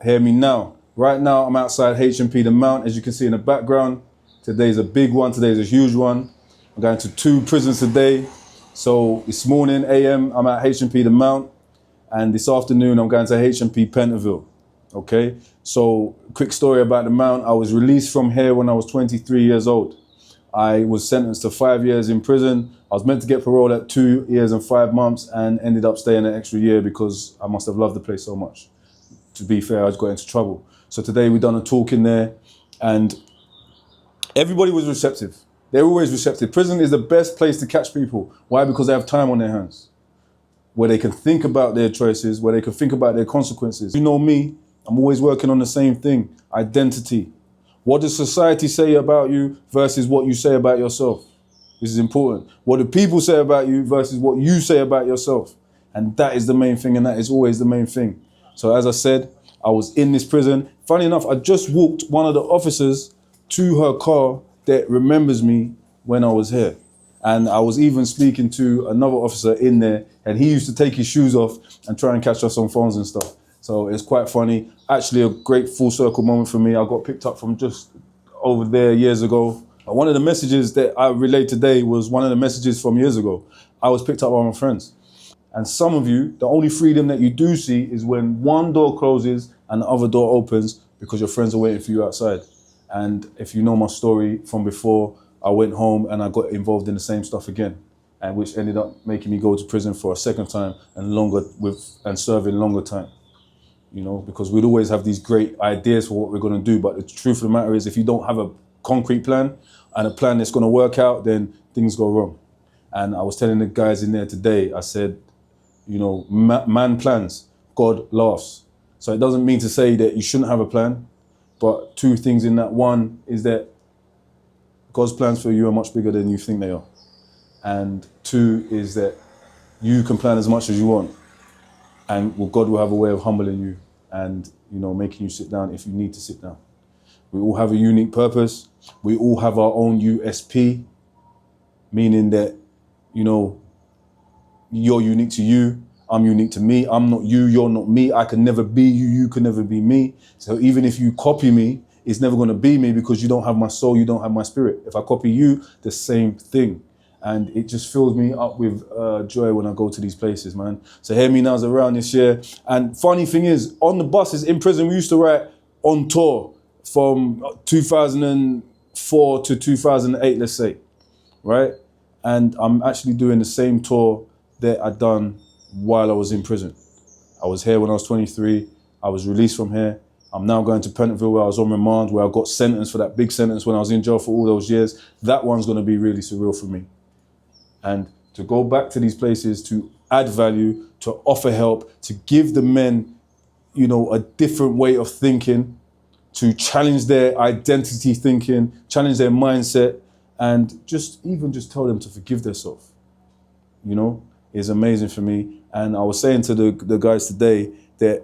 Hear me now. Right now, I'm outside HMP The Mount, as you can see in the background. Today's a big one, today's a huge one. I'm going to 2 prisons today. So this morning, AM, I'm at HMP The Mount, and this afternoon, I'm going to HMP Pentonville, okay? So, quick story about The Mount. I was released from here when I was 23 years old. I was sentenced to 5 years in prison. I was meant to get parole at 2 years and 5 months and ended up staying an extra year because I must have loved the place so much. To be fair, I got into trouble. So today we done a talk in there and everybody was receptive. They're always receptive. Prison is the best place to catch people. Why? Because they have time on their hands, where they can think about their choices, where they can think about their consequences. You know me, I'm always working on the same thing, identity. What does society say about you versus what you say about yourself? This is important. What do people say about you versus what you say about yourself? And that is the main thing, and that is always the main thing. So as I said, I was in this prison. Funny enough, I just walked one of the officers to her car that remembers me when I was here. And I was even speaking to another officer in there, and he used to take his shoes off and try and catch us on phones and stuff. So it's quite funny. Actually a great full circle moment for me. I got picked up from just over there years ago. One of the messages that I relayed today was one of the messages from years ago. I was picked up by my friends. And some of you, the only freedom that you do see is when one door closes and the other door opens because your friends are waiting for you outside. And if you know my story from before, I went home and I got involved in the same stuff again, and which ended up making me go to prison for a second time and serving longer time. You know, because we'd always have these great ideas for what we're going to do, but the truth of the matter is, if you don't have a concrete plan and a plan that's going to work out, then things go wrong. And I was telling the guys in there today, I said, you know, man plans, God laughs. So it doesn't mean to say that you shouldn't have a plan, but 2 things in that. One is that God's plans for you are much bigger than you think they are. And 2 is that you can plan as much as you want, and God will have a way of humbling you and, you know, making you sit down if you need to sit down. We all have a unique purpose. We all have our own USP, meaning that, you know, you're unique to you, I'm unique to me. I'm not you, you're not me. I can never be you, you can never be me. So even if you copy me, it's never going to be me because you don't have my soul, you don't have my spirit. If I copy you, the same thing. And it just fills me up with joy when I go to these places, man. So Hear Me Now's around this year. And funny thing is, on the buses in prison, we used to write on tour from 2004 to 2008, let's say, right? And I'm actually doing the same tour that I'd done while I was in prison. I was here when I was 23. I was released from here. I'm now going to Pentonville, where I was on remand, where I got sentenced for that big sentence when I was in jail for all those years. That one's going to be really surreal for me. And to go back to these places, to add value, to offer help, to give the men, you know, a different way of thinking, to challenge their identity thinking, challenge their mindset, and just tell them to forgive themselves, you know, is amazing for me. And I was saying to the guys today that,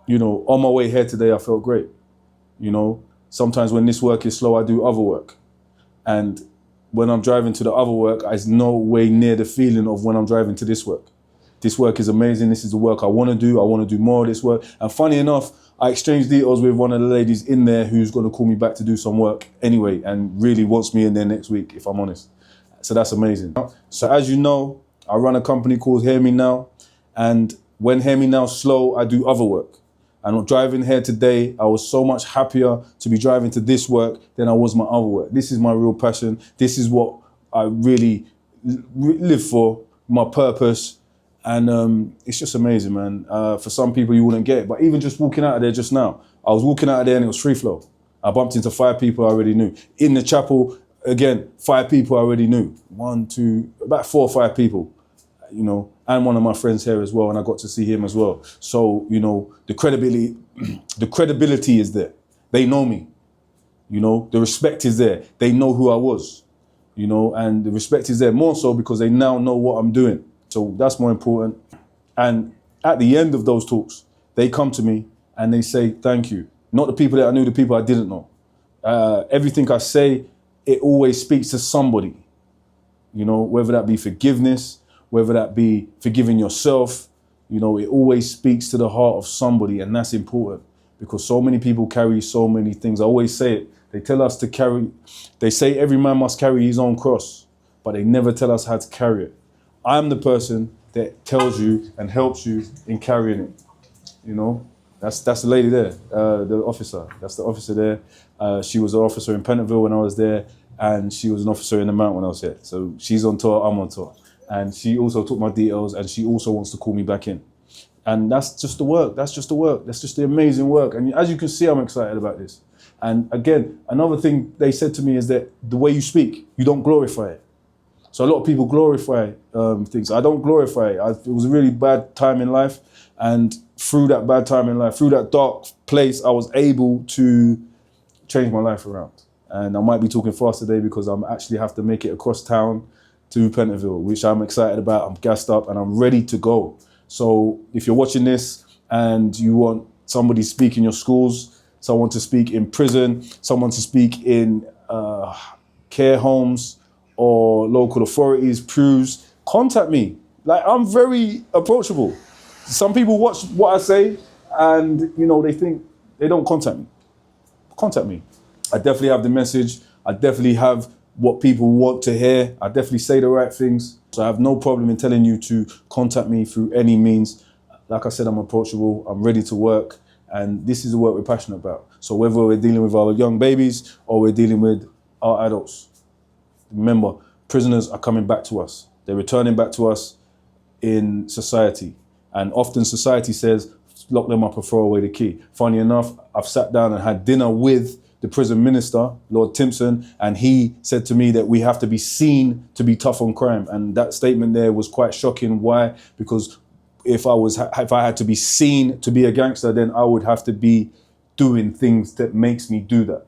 you know, on my way here today, I felt great. You know, sometimes when this work is slow, I do other work. And when I'm driving to the other work, it's no way near the feeling of when I'm driving to this work. This work is amazing. This is the work I want to do. I want to do more of this work. And funny enough, I exchanged details with one of the ladies in there who's going to call me back to do some work anyway, and really wants me in there next week, if I'm honest. So that's amazing. So as you know, I run a company called Hear Me Now. And when Hear Me Now's slow, I do other work. And driving here today, I was so much happier to be driving to this work than I was my other work. This is my real passion. This is what I really live for, my purpose. And it's just amazing, man. For some people, you wouldn't get it. But even just walking out of there just now, I was walking out of there and it was free flow. I bumped into 5 people I already knew. In the chapel, again, 5 people I already knew. 1, 2, about 4 or 5 people, you know, and one of my friends here as well, and I got to see him as well. So, you know, the credibility is there. They know me, you know, the respect is there. They know who I was, you know, and the respect is there more so because they now know what I'm doing. So that's more important. And at the end of those talks, they come to me and they say, thank you. Not the people that I knew, the people I didn't know. Everything I say, it always speaks to somebody, you know, whether that be forgiveness, whether that be forgiving yourself, you know, it always speaks to the heart of somebody, and that's important because so many people carry so many things. I always say it. They tell us to carry, they say every man must carry his own cross, but they never tell us how to carry it. I'm the person that tells you and helps you in carrying it. You know, that's the lady there, the officer. That's the officer there. She was an officer in Pentonville when I was there, and she was an officer in the Mount when I was here. So she's on tour, I'm on tour. And she also took my details, and she also wants to call me back in. And that's just the work, that's just the work, that's just the amazing work. And as you can see, I'm excited about this. And again, another thing they said to me is that the way you speak, you don't glorify it. So a lot of people glorify things. I don't glorify it. It was a really bad time in life. And through that bad time in life, through that dark place, I was able to change my life around. And I might be talking fast today because I'm actually have to make it across town to Pentonville, which I'm excited about. I'm gassed up and I'm ready to go. So if you're watching this and you want somebody to speak in your schools, someone to speak in prison, someone to speak in care homes or local authorities, PRUs, contact me. Like, I'm very approachable. Some people watch what I say and, you know, they think they don't contact me. Contact me. I definitely have the message. I definitely have what people want to hear. I definitely say the right things. So I have no problem in telling you to contact me through any means. Like I said, I'm approachable, I'm ready to work, and this is the work we're passionate about. So whether we're dealing with our young babies or we're dealing with our adults, remember, prisoners are coming back to us. They're returning back to us in society. And often society says, lock them up and throw away the key. Funny enough, I've sat down and had dinner with the prison minister, Lord Timpson, and he said to me that we have to be seen to be tough on crime. And that statement there was quite shocking. Why? Because if I had to be seen to be a gangster, then I would have to be doing things that makes me do that.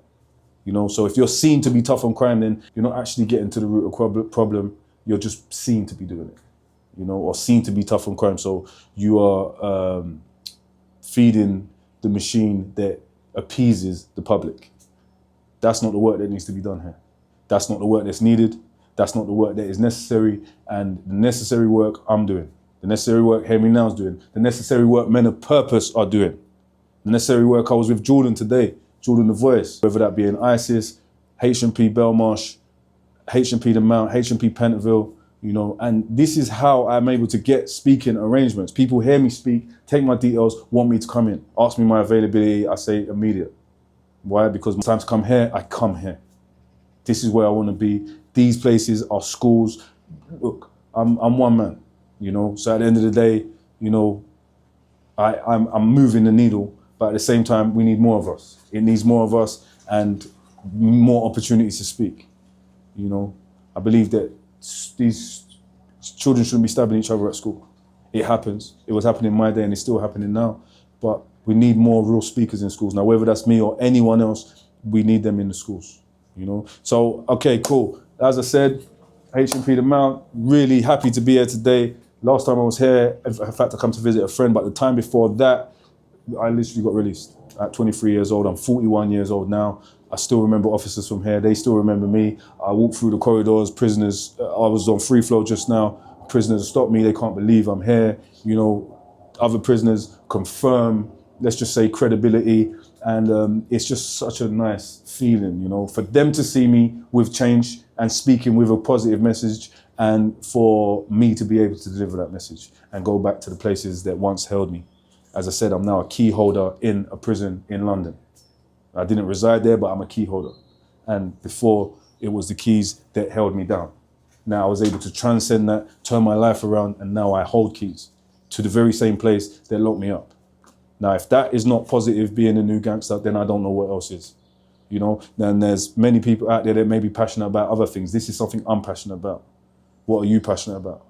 You know, so if you're seen to be tough on crime, then you're not actually getting to the root of problem. You're just seen to be doing it, you know, or seen to be tough on crime. So you are feeding the machine that appeases the public. That's not the work that needs to be done here. That's not the work that's needed. That's not the work that is necessary. And the necessary work I'm doing. The necessary work Henry Now's doing. The necessary work men of purpose are doing. The necessary work I was with Jordan today, Jordan the Voice, whether that be in ISIS, HMP Belmarsh, HMP The Mount, HMP Pentonville, you know, and this is how I'm able to get speaking arrangements. People hear me speak, take my details, want me to come in, ask me my availability, I say immediate. Why? Because when it's time to come here, I come here. This is where I want to be. These places are schools. Look, I'm one man, you know, so at the end of the day, you know, I'm moving the needle, but at the same time, we need more of us. It needs more of us and more opportunities to speak. You know, I believe that these children shouldn't be stabbing each other at school. It happens. It was happening in my day and it's still happening now. But we need more real speakers in schools. Now, whether that's me or anyone else, we need them in the schools, you know? So, okay, cool. As I said, HMP The Mount, really happy to be here today. Last time I was here, in fact, I come to visit a friend, but the time before that, I literally got released at 23 years old. I'm 41 years old now. I still remember officers from here. They still remember me. I walk through the corridors, prisoners. I was on free flow just now. Prisoners stop me. They can't believe I'm here. You know, other prisoners confirm, let's just say, credibility. And it's just such a nice feeling, you know, for them to see me with change and speaking with a positive message, and for me to be able to deliver that message and go back to the places that once held me. As I said, I'm now a key holder in a prison in London. I didn't reside there, but I'm a key holder. And before, it was the keys that held me down. Now I was able to transcend that, turn my life around, and now I hold keys to the very same place that locked me up. Now, if that is not positive, being a new gangster, then I don't know what else is. You know, then there's many people out there that may be passionate about other things. This is something I'm passionate about. What are you passionate about?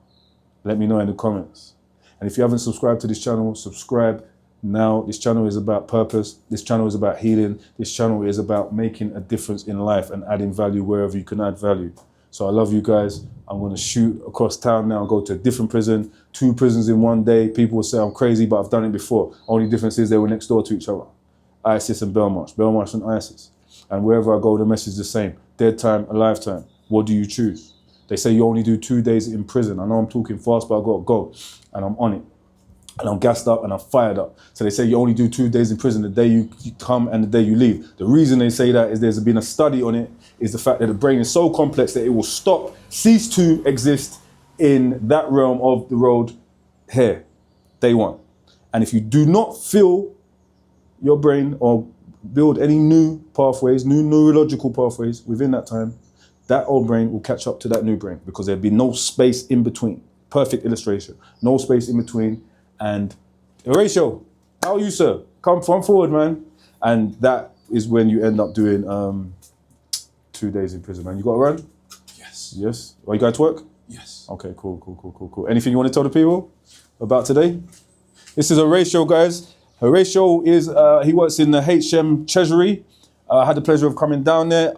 Let me know in the comments. And if you haven't subscribed to this channel, subscribe now. This channel is about purpose. This channel is about healing. This channel is about making a difference in life and adding value wherever you can add value. So I love you guys. I'm going to shoot across town now, go to a different prison, 2 prisons in one day. People will say I'm crazy, but I've done it before. Only difference is they were next door to each other. ISIS and Belmarsh and ISIS. And wherever I go, the message is the same. Dead time, alive time. What do you choose? They say you only do 2 days in prison. I know I'm talking fast, but I've got to go. And I'm on it. and I'm gassed up and I'm fired up. So they say you only do 2 days in prison, the day you come and the day you leave. The reason they say that is there's been a study on it, is the fact that the brain is so complex that it will cease to exist in that realm of the road here, day one. And if you do not fill your brain or build any new pathways, new neurological pathways within that time, that old brain will catch up to that new brain because there'll be no space in between. Perfect illustration. No space in between. And Horatio, how are you, sir? Come forward, man. And that is when you end up doing 2 days in prison, man. You got to run? Yes. Yes? Are you going to work? Yes. Okay, cool. Anything you want to tell the people about today? This is Horatio, guys. Horatio is, he works in the HM Treasury. I had the pleasure of coming down there.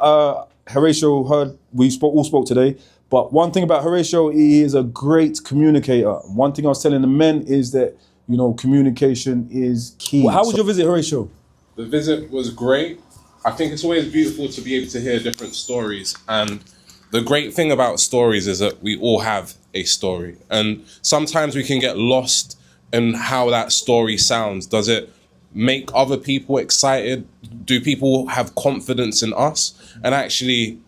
Horatio heard, we all spoke today, but one thing about Horatio, he is a great communicator. One thing I was telling the men is that, you know, communication is key. Well, how was your visit, Horatio? The visit was great. I think it's always beautiful to be able to hear different stories. And the great thing about stories is that we all have a story. And sometimes we can get lost in how that story sounds. Does it make other people excited? Do people have confidence in us? And actually,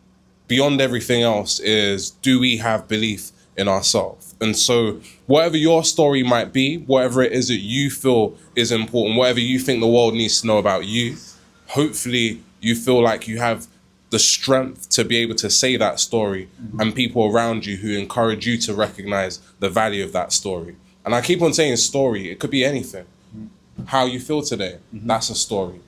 beyond everything else is, do we have belief in ourselves? And so whatever your story might be, whatever it is that you feel is important, whatever you think the world needs to know about you, hopefully you feel like you have the strength to be able to say that story, and people around you who encourage you to recognize the value of that story. And I keep on saying story, it could be anything. How you feel today, that's a story.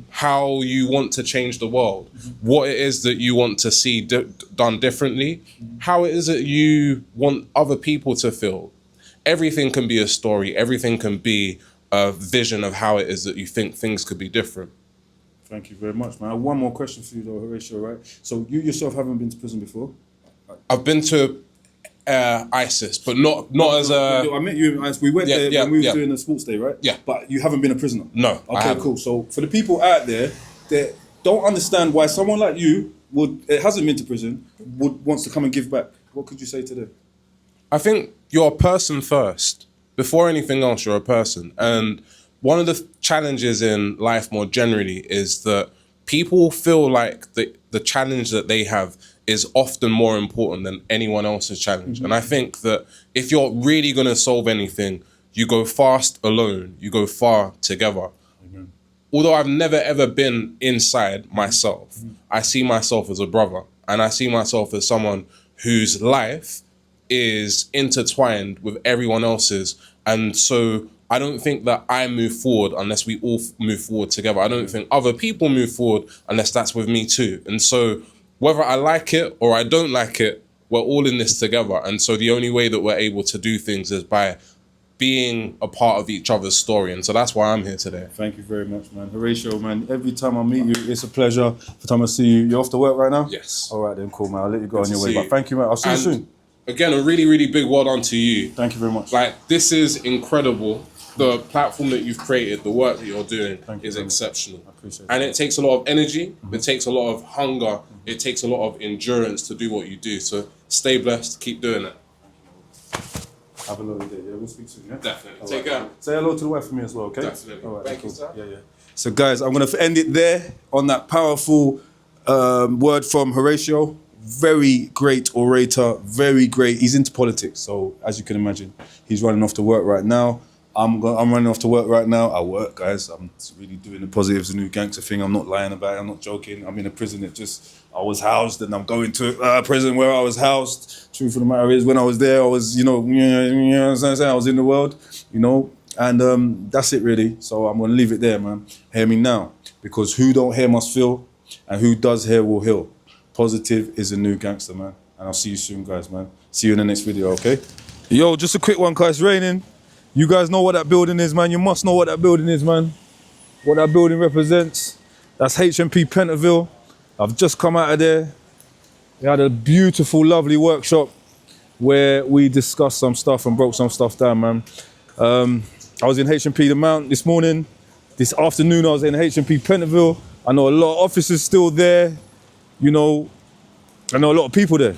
How you want to change the world, what it is that you want to see done differently, how it is that you want other people to feel. Everything can be a story, everything can be a vision of how it is that you think things could be different. Thank you very much, man. I have one more question for you though, Horatio, right? So you yourself haven't been to prison before? I've been to ISIS, but not as a... I met you in ISIS. We went there when we were doing a sports day, right? Yeah. But you haven't been a prisoner? No, Okay, cool. So for the people out there that don't understand why someone like you hasn't been to prison, wants to come and give back, what could you say to them? I think you're a person first. Before anything else, you're a person. And one of the challenges in life more generally is that people feel like the challenge that they have is often more important than anyone else's challenge. And I think that if you're really going to solve anything, you go fast alone, you go far together. Amen. Although I've never ever been inside myself, I see myself as a brother, and I see myself as someone whose life is intertwined with everyone else's. And so I don't think that I move forward unless we all move forward together. I don't think other people move forward unless that's with me too. And so whether I like it or I don't like it, we're all in this together. And so the only way that we're able to do things is by being a part of each other's story. And so that's why I'm here today. Thank you very much, man. Horatio, man, every time I meet you, it's a pleasure. Every time I see you, you're off to work right now? Yes. All right then, cool, man. I'll let you go on your way. But thank you, man. I'll see you soon. Again, a really, really big well done to you. Thank you very much. Like, this is incredible. The platform that you've created, the work that you're doing is exceptional. I appreciate it. And it takes a lot of energy, it takes a lot of hunger, it takes a lot of endurance to do what you do. So stay blessed, keep doing it. Have a lovely day. Yeah, we'll speak soon, yeah? Definitely. Take care. Say hello to the wife for me as well, okay? Definitely. All right, Thank cool. you, sir. Yeah. So guys, I'm going to end it there on that powerful word from Horatio. Very great orator, very great. He's into politics, so as you can imagine, he's running off to work right now. I'm running off to work right now. I work, guys. I'm really doing the positives, the new gangster thing. I'm not lying about it. I'm not joking. I'm in a prison. I was housed, and I'm going to a prison where I was housed. Truth of the matter is, when I was there, I was, you know what I'm saying? I was in the world, you know, and that's it really. So I'm gonna leave it there, man. Hear me now, because who don't hear must feel, and who does hear will heal. Positive is a new gangster, man. And I'll see you soon, guys, man. See you in the next video, okay? Yo, just a quick one, guys. It's raining. You guys know what that building is, man. You must know what that building is, man. What that building represents. That's HMP Pentonville. I've just come out of there. We had a beautiful, lovely workshop where we discussed some stuff and broke some stuff down, man. I was in HMP The Mount this morning. This afternoon, I was in HMP Pentonville. I know a lot of officers still there. You know, I know a lot of people there.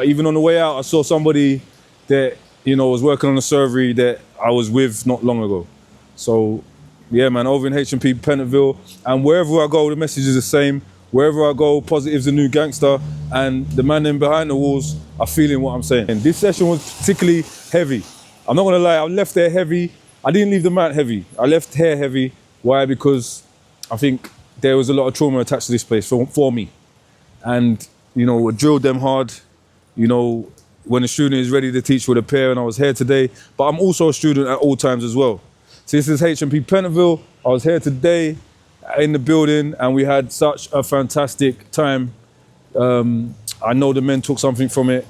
Even on the way out, I saw somebody that was working on a survey that I was with not long ago. So, yeah, man, over in HMP Pentonville, and wherever I go, the message is the same. Wherever I go, positive's the new gangster, and the man in behind the walls are feeling what I'm saying. And this session was particularly heavy. I'm not gonna lie, I left there heavy. I didn't leave the mat heavy. I left here heavy. Why? Because I think there was a lot of trauma attached to this place for me. And, I drilled them hard. When a student is ready to teach with a pair, and I was here today, but I'm also a student at all times as well. So this is HMP Pentonville. I was here today in the building, and we had such a fantastic time. I know the men took something from it.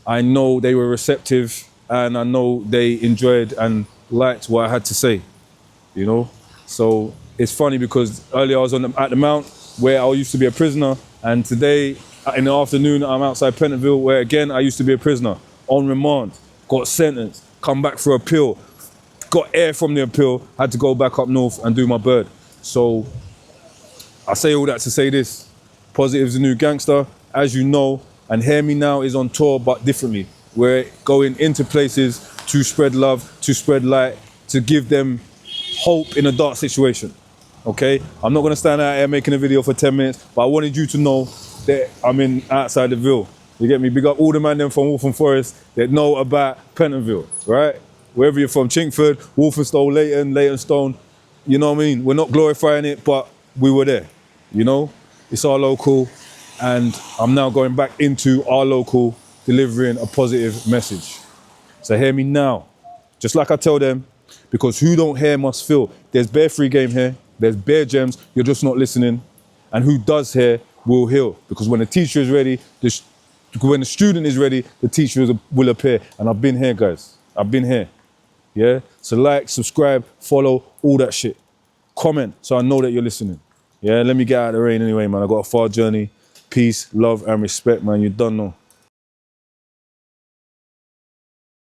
I know they were receptive, and I know they enjoyed and liked what I had to say, So it's funny because earlier I was at the Mount where I used to be a prisoner, and today in the afternoon I'm outside Pentonville where again I used to be a prisoner, on remand, got sentenced, come back for appeal, got air from the appeal, had to go back up north and do my bird. So I say all that to say this: Positive's the new gangster, as you know, and Hear Me Now is on tour, but differently. We're going into places to spread love, to spread light, to give them hope in a dark situation, okay? I'm not gonna stand out here making a video for 10 minutes, but I wanted you to know that I'm in outside the Ville. You get me? Big up all the man them from Waltham Forest that know about Pentonville, right? Wherever you're from, Chinkford, Walthamstow, Leytonstone, you know what I mean? We're not glorifying it, but we were there, It's our local, and I'm now going back into our local, delivering a positive message. So hear me now. Just like I tell them, because who don't hear must feel. There's bare free game here, there's bare gems, you're just not listening. And who does hear will heal. Because when the teacher is ready, when the student is ready, the teacher will appear. And I've been here, guys. I've been here. Yeah? So like, subscribe, follow, all that shit. Comment so I know that you're listening. Yeah, let me get out of the rain anyway, man. I got a far journey. Peace, love, and respect, man. You don't know.